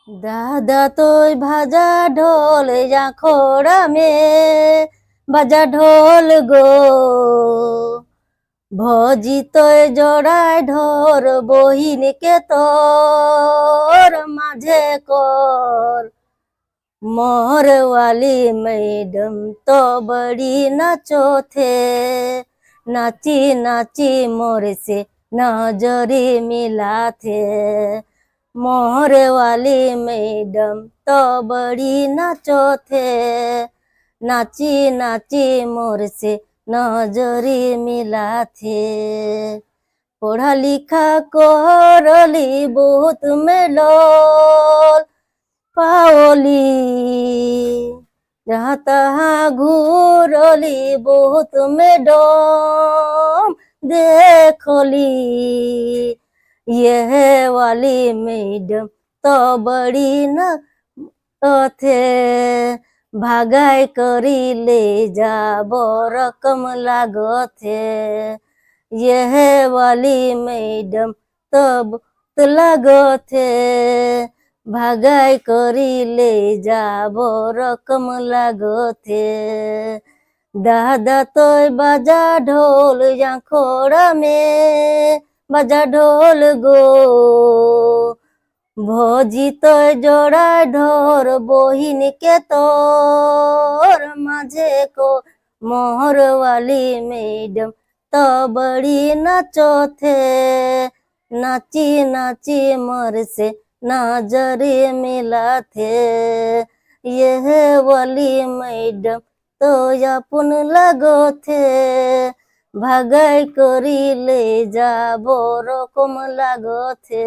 দাদা তোই ভাজা ঢোল খোড়া মে বাজা ঢোল গো ভজি তোয় জড়ায় ঢোর বহিনকে তোর মাঝে কর मोहरवाली मैडम तो बड़ी नाचो थे नाची नाची मोर से नजरी मिला थे मोहरवाली मैडम तो बड़ी नाचो थे नाची नाची मोर से नजरी मिला थे पढ़ा लिखा करली बहुत मेलोल पाओली जहाँ तहाँ घूरली बहुत मैडम देखली यह वाली मैडम तो बड़ी न थे भागाई करी ले जाबो रकम लागो थे यह वाली मैडम तब लागो थे भागाई करी ले जाबो रकम लागो थे दादा तोय बाजा ढोल खोड़ा में बाजा ढोल गो भोजी तोय जोड़ा ढोर बोहिन के तोर माझे को मोहर वाली मैडम तो बड़ी नाचो थे नाची नाची मर से नजरे मिला थे यह वाली मैडम तो अपन लगो थे भागाई करी ले जाबो रकम लागो थे।